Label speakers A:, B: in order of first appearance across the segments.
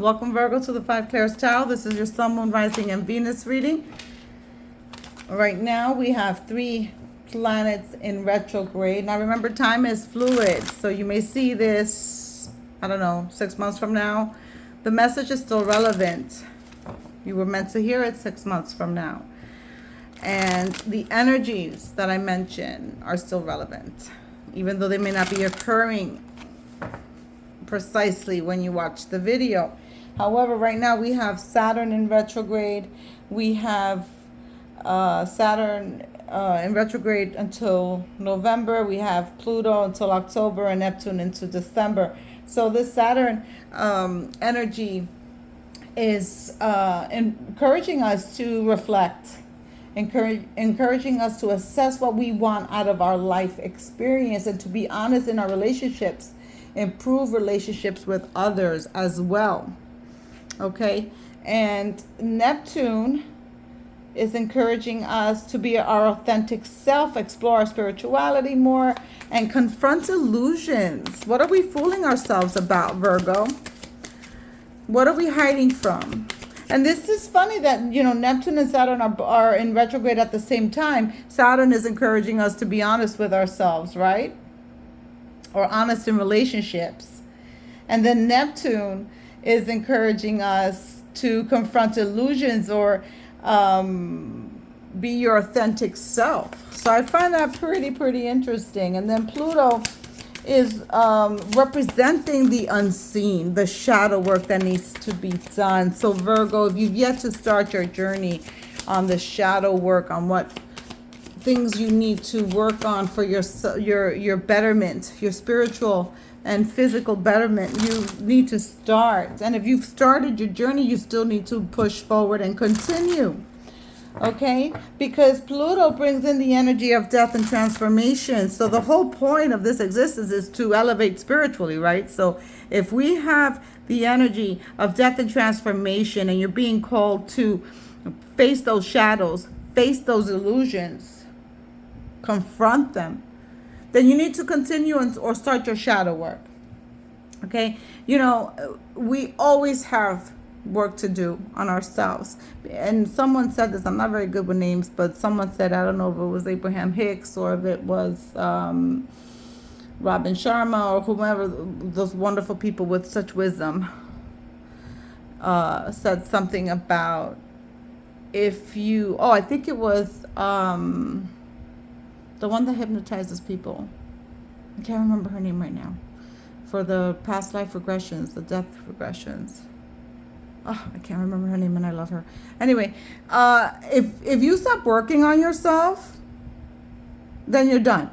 A: Welcome, Virgo, to the Five Clairs Tarot. This is your Sun, Moon, Rising, and Venus reading. Right now, we have 3 planets in retrograde. Now, remember, time is fluid, so you may see this, I don't know, 6 months from now. The message is still relevant. You were meant to hear it 6 months from now. And the energies that I mentioned are still relevant, even though they may not be occurring precisely when you watch the video. However, right now we have Saturn in retrograde. We have Saturn in retrograde until November. We have Pluto until October and Neptune into December. So this Saturn energy is encouraging us to reflect, encouraging us to assess what we want out of our life experience and to be honest in our relationships, improve relationships with others as well. Okay, and Neptune is encouraging us to be our authentic self, explore our spirituality more, and confront illusions. What are we fooling ourselves about, Virgo? What are we hiding from? And this is funny that, you know, Neptune and Saturn are in retrograde at the same time. Saturn is encouraging us to be honest with ourselves, right? Or honest in relationships. And then Neptune is encouraging us to confront illusions or be your authentic self. So I find that pretty interesting. And then Pluto is representing the unseen, the shadow work that needs to be done. So Virgo, if you've yet to start your journey on the shadow work, on what things you need to work on for your betterment, your spiritual and physical betterment, you need to start. And if you've started your journey, you still need to push forward and continue. Okay, because Pluto brings in the energy of death and transformation. So the whole point of this existence is to elevate spiritually, right? So if we have the energy of death and transformation and you're being called to face those shadows, face those illusions, confront them, then you need to continue or start your shadow work. Okay, you know, we always have work to do on ourselves. And someone said this, I'm not very good with names, but someone said, I don't know if it was Abraham Hicks or if it was Robin Sharma or whomever, those wonderful people with such wisdom, said something about if you, I think it was the one that hypnotizes people. I can't remember her name right now. For the past life regressions, the death regressions. I can't remember her name and I love her. Anyway, if you stop working on yourself, then you're done.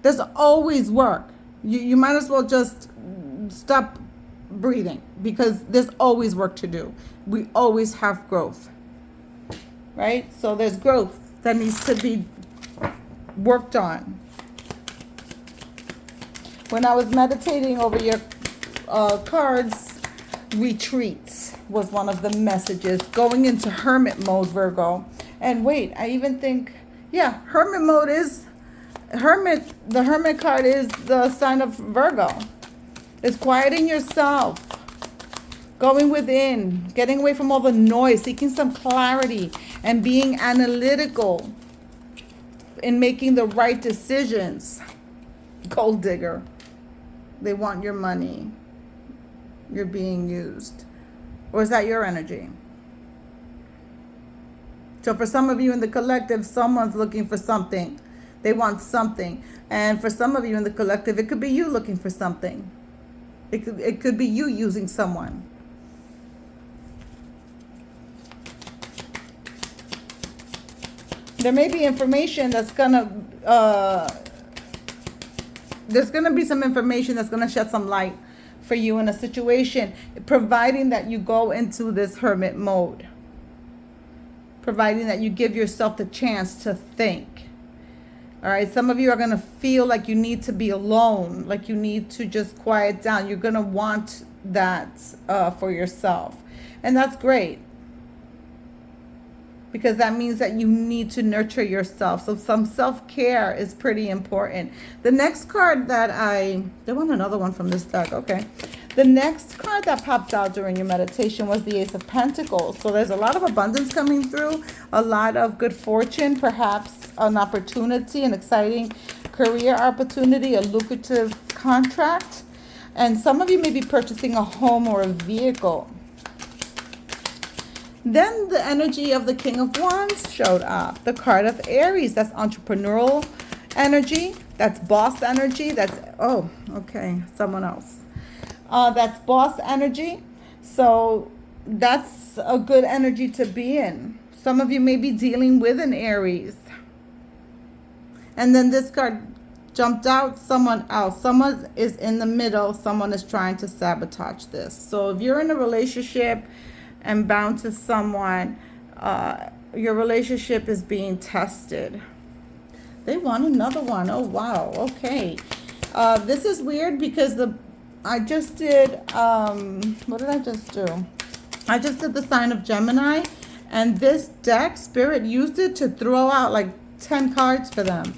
A: There's always work. You might as well just stop breathing because there's always work to do. We always have growth, right? So there's growth that needs to be worked on. When I was meditating over your cards, retreats was one of the messages. Going into hermit mode, Virgo. And wait, I even think, hermit mode is, the hermit card is the sign of Virgo. It's quieting yourself, going within, getting away from all the noise, seeking some clarity, and being analytical in making the right decisions. Gold digger. They want your money. You're being used. Or is that your energy? So for some of you in the collective, someone's looking for something. They want something. And for some of you in the collective, it could be you looking for something. It could be you using someone. There may be information that's there's gonna be some information that's gonna shed some light for you in a situation, providing that you go into this hermit mode, providing that you give yourself the chance to think. All right, some of you are going to feel like you need to be alone, like you need to just quiet down. You're going to want that for yourself, and that's great, because that means that you need to nurture yourself. So some self-care is pretty important. The next card that I want another one from this deck. Okay. The next card that popped out during your meditation was the Ace of Pentacles. So there's a lot of abundance coming through, a lot of good fortune, perhaps an opportunity, an exciting career opportunity, a lucrative contract. And some of you may be purchasing a home or a vehicle. Then the energy of the King of Wands showed up. The card of Aries, that's entrepreneurial energy. That's boss energy. That's, oh, okay, someone else. That's boss energy. So that's a good energy to be in. Some of you may be dealing with an Aries. And then this card jumped out, someone else. Someone is in the middle. Someone is trying to sabotage this. So if you're in a relationship and bound to someone, your relationship is being tested. They want another one. Oh, wow. Okay. This is weird because I just did, what did I just do? I just did the sign of Gemini, and this deck, Spirit used it to throw out like 10 cards for them.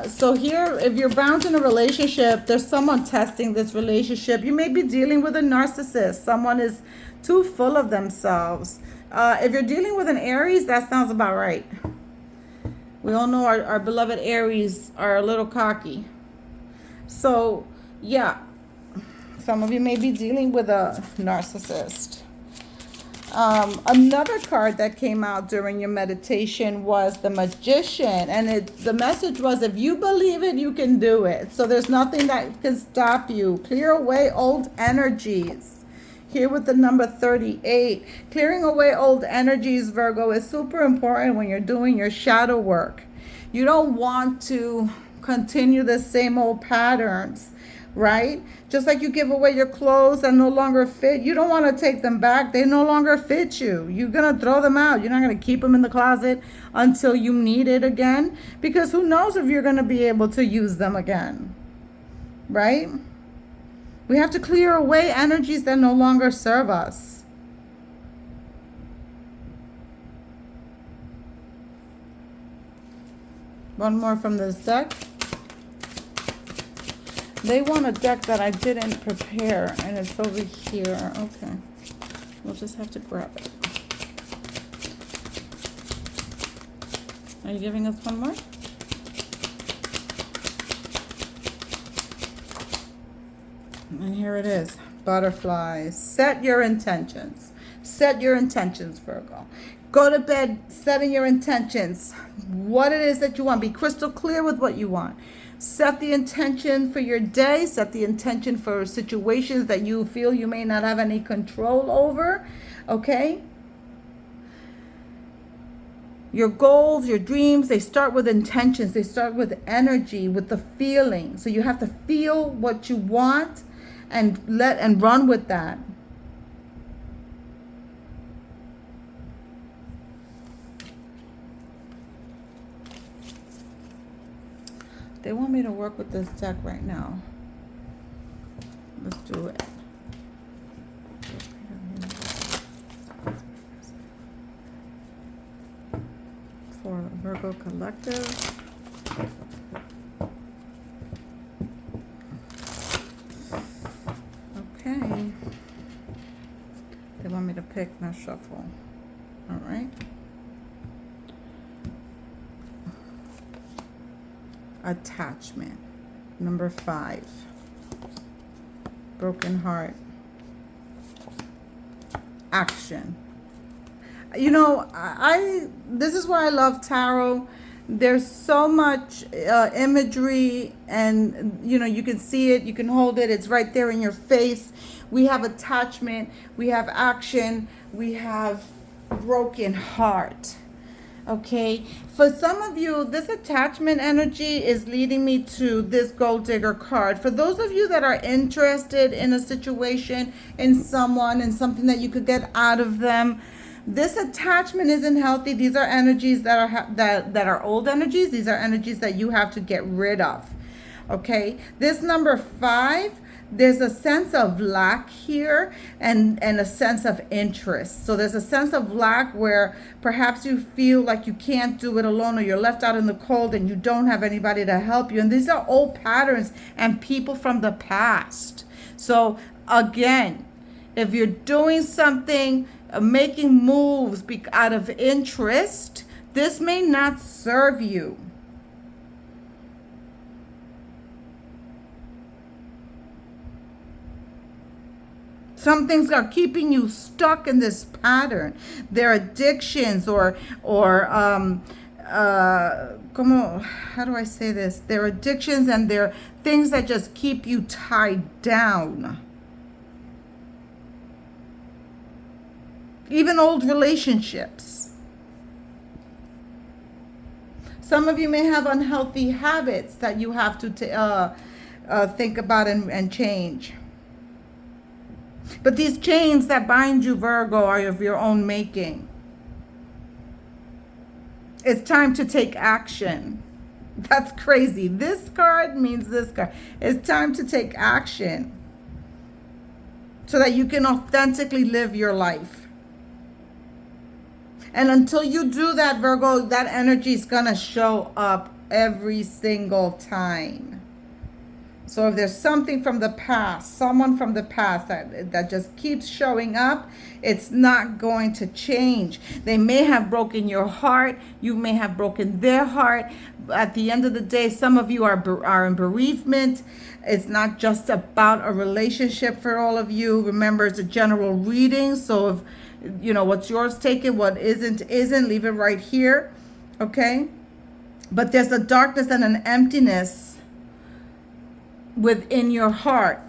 A: So here, if you're bound in a relationship, there's someone testing this relationship. You may be dealing with a narcissist. Someone is too full of themselves. If you're dealing with an Aries, that sounds about right. We all know our beloved Aries are a little cocky. So, yeah, some of you may be dealing with a narcissist. Another card that came out during your meditation was the Magician. And the message was, if you believe it, you can do it. So there's nothing that can stop you. Clear away old energies. Here with the number 38. Clearing away old energies, Virgo, is super important when you're doing your shadow work. You don't want to continue the same old patterns, right? Just like you give away your clothes that no longer fit, you don't want to take them back. They no longer fit you. You're going to throw them out. You're not going to keep them in the closet until you need it again, because who knows if you're going to be able to use them again, right? We have to clear away energies that no longer serve us. One more from this deck. They want a deck that I didn't prepare, and it's over here. Okay. We'll just have to grab it. Are you giving us one more? And here it is. Butterflies. Set your intentions. Set your intentions, Virgo. Go to bed setting your intentions. What it is that you want. Be crystal clear with what you want. Set the intention for your day. Set the intention for situations that you feel you may not have any control over. Okay? Your goals, your dreams, they start with intentions. They start with energy, with the feeling. So you have to feel what you want and run with that. They want me to work with this deck right now. Let's do it. For Virgo Collective. Okay. They want me to pick, not shuffle. All right. Attachment. Number 5. Broken heart. Action. You know, this is why I love tarot. There's so much imagery, and you know, you can see it, you can hold it, it's right there in your face. We have attachment, we have action, we have broken heart. Okay, for some of you, this attachment energy is leading me to this gold digger card. For those of you that are interested in a situation, in someone, in something that you could get out of them, this attachment isn't healthy. These are energies that are old energies. These are energies that you have to get rid of. Okay, this number 5, there's a sense of lack here and a sense of interest. So there's a sense of lack where perhaps you feel like you can't do it alone, or you're left out in the cold and you don't have anybody to help you. And these are old patterns and people from the past. So Again, if you're doing something, making moves out of interest, this may not serve you. Some things are keeping you stuck in this pattern. They're addictions how do I say this? They're addictions and they're things that just keep you tied down. Even old relationships. Some of you may have unhealthy habits that you have to think about and change. But these chains that bind you, Virgo, are of your own making. It's time to take action. That's crazy. This card means this card. It's time to take action so that you can authentically live your life. And until you do that, Virgo, that energy is going to show up every single time. So if there's something from the past, someone from the past that just keeps showing up, it's not going to change. They may have broken your heart. You may have broken their heart. At the end of the day, some of you are in bereavement. It's not just about a relationship for all of you. Remember, it's a general reading. So if, what's yours, take it. What isn't, leave it right here. Okay? But there's a darkness and an emptiness within your heart.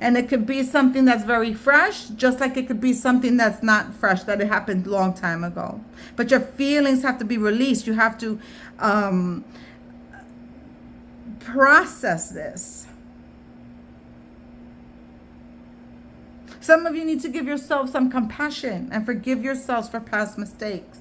A: And it could be something that's very fresh, just like it could be something that's not fresh, that it happened a long time ago. But your feelings have to be released. You have to process this. Some of you need to give yourself some compassion and forgive yourselves for past mistakes.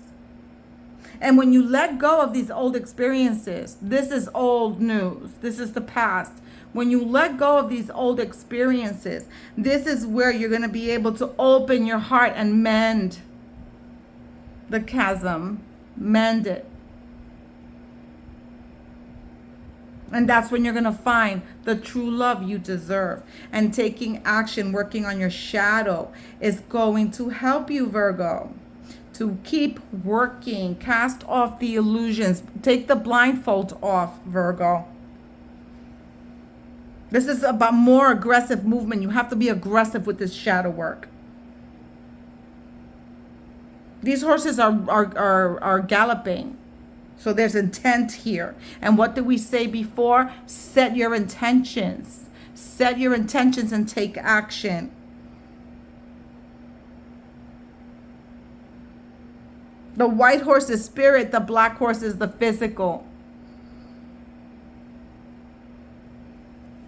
A: And when you let go of these old experiences, this is old news. This is the past. When you let go of these old experiences, this is where you're going to be able to open your heart and mend the chasm. Mend it. And that's when you're going to find the true love you deserve. And taking action, working on your shadow, is going to help you, Virgo. To keep working, cast off the illusions, take the blindfold off, Virgo. This is about more aggressive movement. You have to be aggressive with this shadow work. These horses are galloping. So there's intent here. And what did we say before? Set your intentions. Set your intentions and take action. The white horse is spirit. The black horse is the physical.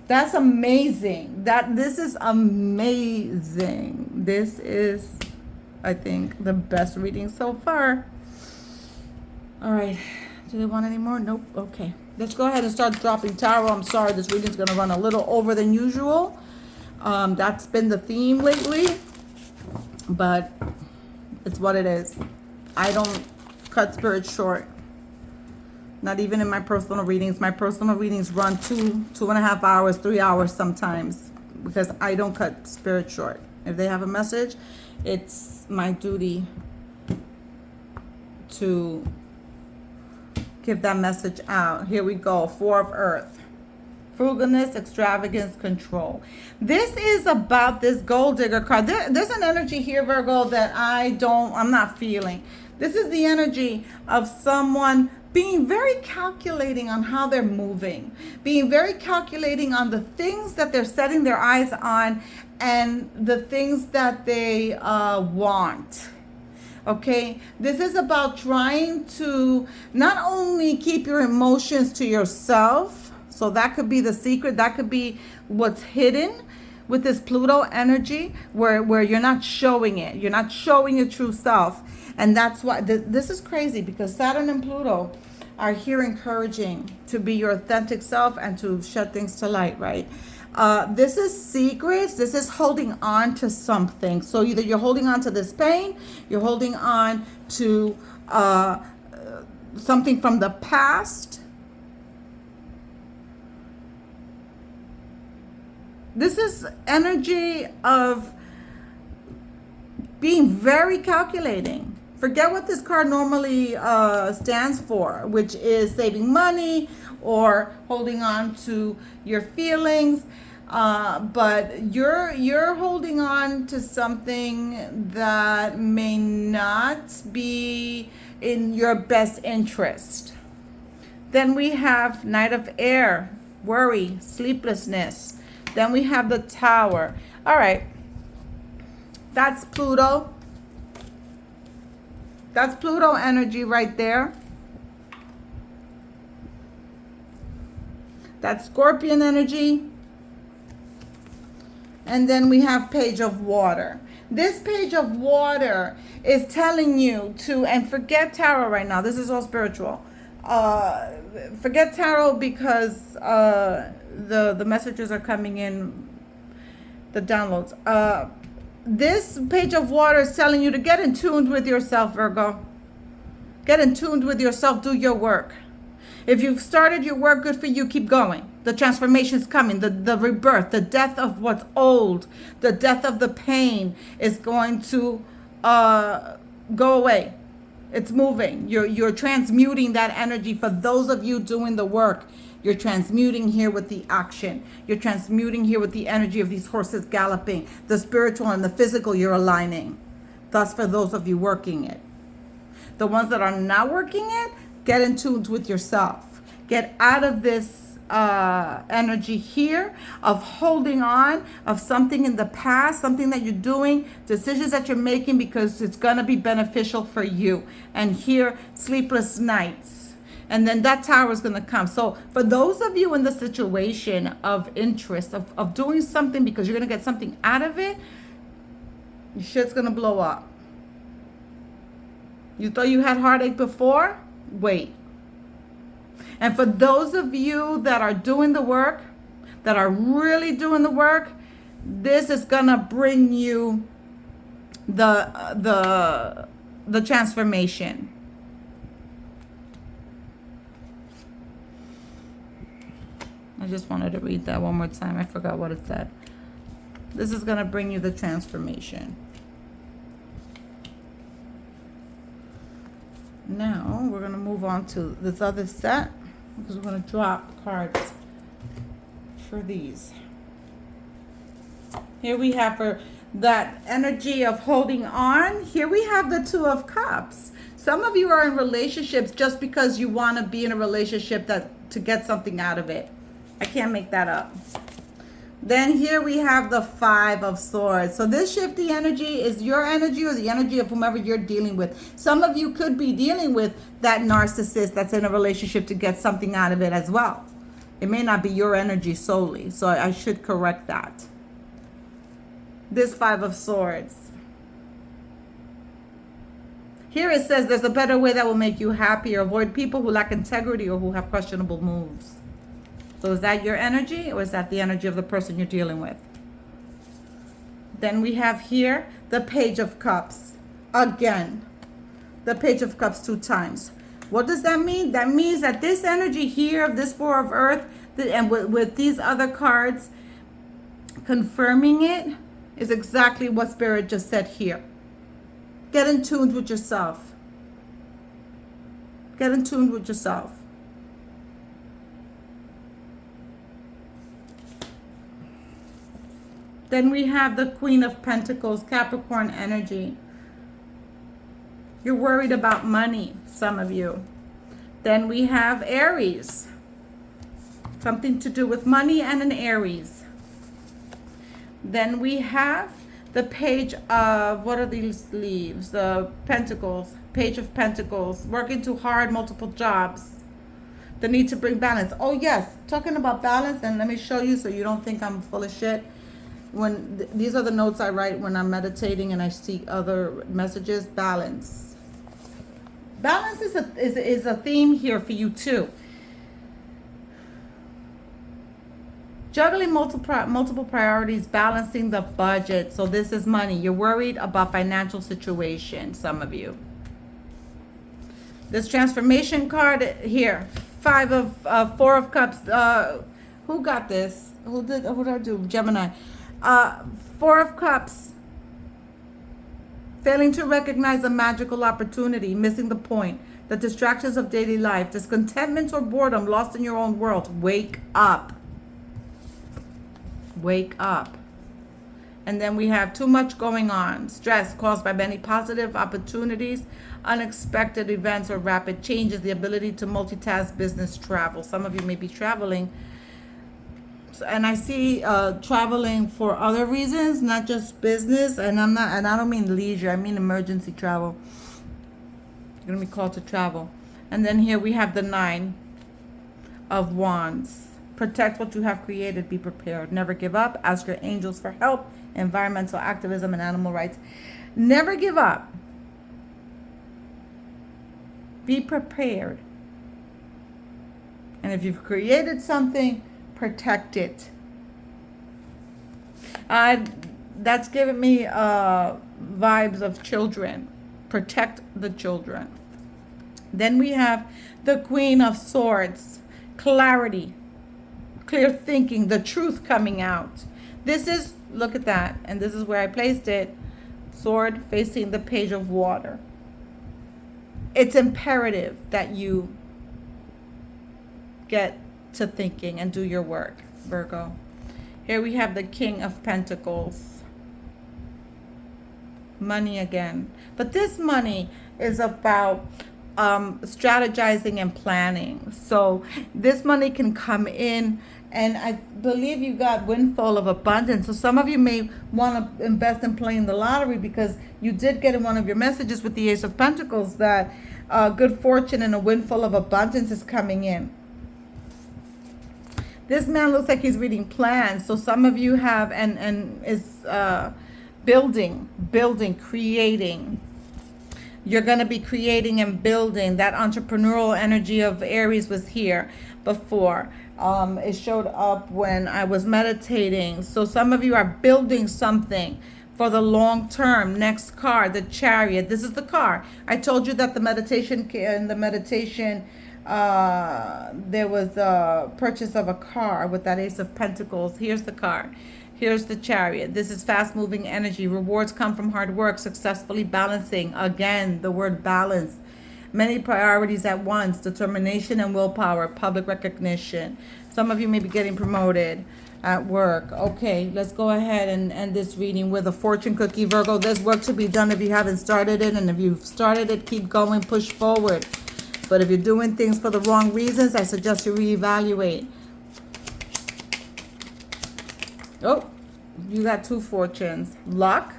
A: That's amazing. This is amazing. This is, I think, the best reading so far. All right. Do they want any more? Nope. Okay. Let's go ahead and start dropping tarot. I'm sorry, this reading's going to run a little over than usual. That's been the theme lately. But it's what it is. I don't cut spirit short. Not even in my personal readings. My personal readings run 2.5 hours, 3 hours sometimes, because I don't cut spirit short. If they have a message, it's my duty to give that message out. Here we go. 4 of Earth. Frugalness, extravagance, control. This is about this gold digger card. There's an energy here, Virgo, that I'm not feeling. This is the energy of someone being very calculating on how they're moving, being very calculating on the things that they're setting their eyes on and the things that they want. Okay, this is about trying to not only keep your emotions to yourself, so that could be the secret, that could be what's hidden with this Pluto energy, where you're not showing it, you're not showing your true self. And that's why this is crazy, because Saturn and Pluto are here encouraging to be your authentic self and to shed things to light, right? This is secrets. This is holding on to something. So either you're holding on to this pain, you're holding on to something from the past, This is energy of being very calculating. Forget what this card normally stands for, which is saving money or holding on to your feelings. But you're holding on to something that may not be in your best interest. Then we have Knight of Air, worry, sleeplessness. Then we have the Tower. All right. That's Pluto. That's Pluto energy right there. That's Scorpion energy. And then we have Page of Water. This Page of Water is telling you to, and forget tarot right now. This is all spiritual. Forget tarot because the messages are coming in, the downloads. This Page of Water is telling you to get in tune with yourself, Virgo. Get in tune with yourself. Do your work. If you've started your work, good for you. Keep going. The transformation is coming. The rebirth, the death of what's old, the death of the pain is going to go away. It's moving. You're transmuting that energy. For those of you doing the work, you're transmuting here with the action. You're transmuting here with the energy of these horses galloping. The spiritual and the physical, you're aligning. Thus, for those of you working it. The ones that are not working it, get in tune with yourself. Get out of this energy here of holding on, of something in the past, something that you're doing, decisions that you're making because it's going to be beneficial for you. And here, sleepless nights. And then that Tower is going to come. So for those of you in the situation of interest, of doing something because you're going to get something out of it, your shit's going to blow up. You thought you had heartache before? Wait. And for those of you that are doing the work, that are really doing the work, this is going to bring you the transformation. I just wanted to read that one more time. I forgot what it said. This is going to bring you the transformation. Now we're going to move on to this other set because we're going to drop cards for these. Here we have for that energy of holding on. Here we have the Two of Cups. Some of you are in relationships just because you want to be in a relationship to get something out of it. I can't make that up. Then here we have the Five of Swords. So this shifty energy is your energy or the energy of whomever you're dealing with. Some of you could be dealing with that narcissist that's in a relationship to get something out of it as well. It may not be your energy solely. So I should correct that. This Five of Swords. Here it says there's a better way that will make you happy, or avoid people who lack integrity or who have questionable moves. So is that your energy, or is that the energy of the person you're dealing with? Then we have here the Page of Cups. Again, the Page of Cups 2 times. What does that mean? That means that this energy here, this Four of Earth, and with these other cards, confirming it, is exactly what Spirit just said here. Get in tune with yourself. Get in tune with yourself. Then we have the Queen of Pentacles, Capricorn energy. You're worried about money, some of you. Then we have Aries. Something to do with money and an Aries. Then we have the Page of, what are these leaves? The Pentacles, Page of Pentacles. Working too hard, multiple jobs. The need to bring balance. Oh yes, talking about balance, and let me show you so you don't think I'm full of shit. When these are the notes I write when I'm meditating and I see other messages. Balance. Balance is a theme here for you too. Juggling multiple priorities, balancing the budget. So this is money. You're worried about financial situation, some of you. This transformation card here, Four of Cups. Who got this? Who did I do? Gemini. Four of Cups. Failing to recognize a magical opportunity, missing the point, the distractions of daily life, discontentment or boredom, lost in your own world. Wake up. Wake up. And then we have too much going on. Stress caused by many positive opportunities, unexpected events, or rapid changes. The ability to multitask, business, travel. Some of you may be traveling. And I see traveling for other reasons, not just business. And I don't mean leisure. I mean emergency travel. You're going to be called to travel. And then here we have the 9 of Wands. Protect what you have created. Be prepared. Never give up. Ask your angels for help. Environmental activism and animal rights. Never give up. Be prepared. And if you've created something, protect it. That's giving me vibes of children. Protect the children. Then we have the Queen of Swords. Clarity. Clear thinking. The truth coming out. This is, look at that. And this is where I placed it. Sword facing the Page of Water. It's imperative that you get to thinking and do your work, Virgo. Here we have the King of Pentacles. Money again. But this money is about strategizing and planning. So this money can come in, and I believe you got windfall of abundance. So some of you may want to invest in playing the lottery, because you did get in one of your messages with the Ace of Pentacles that good fortune and a windfall of abundance is coming in. This man looks like he's reading plans. So some of you have and is building, creating. You're going to be creating and building. That entrepreneurial energy of Aries was here before. It showed up when I was meditating. So some of you are building something for the long term. Next card, the Chariot. This is the car. I told you that the meditation, there was a purchase of a car with that Ace of Pentacles. Here's the car. Here's the Chariot. This is fast moving energy. Rewards come from hard work, successfully balancing. Again, the word balance. Many priorities at once, determination and willpower, public recognition. Some of you may be getting promoted at work. Okay, let's go ahead and end this reading with a fortune cookie, Virgo. There's work to be done if you haven't started it. And if you've started it, keep going, push forward. But if you're doing things for the wrong reasons, I suggest you reevaluate. Oh, you got 2 fortunes. Luck.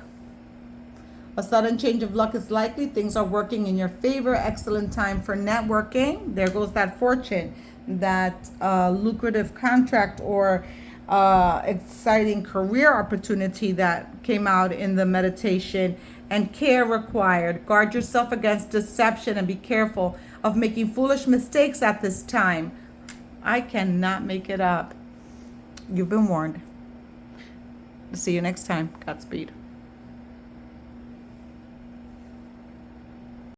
A: A sudden change of luck is likely. Things are working in your favor. Excellent time for networking. There goes that fortune. That lucrative contract or exciting career opportunity that came out in the meditation. And care required. Guard yourself against deception and be careful of making foolish mistakes at this time. I cannot make it up. You've been warned. See you next time. Godspeed.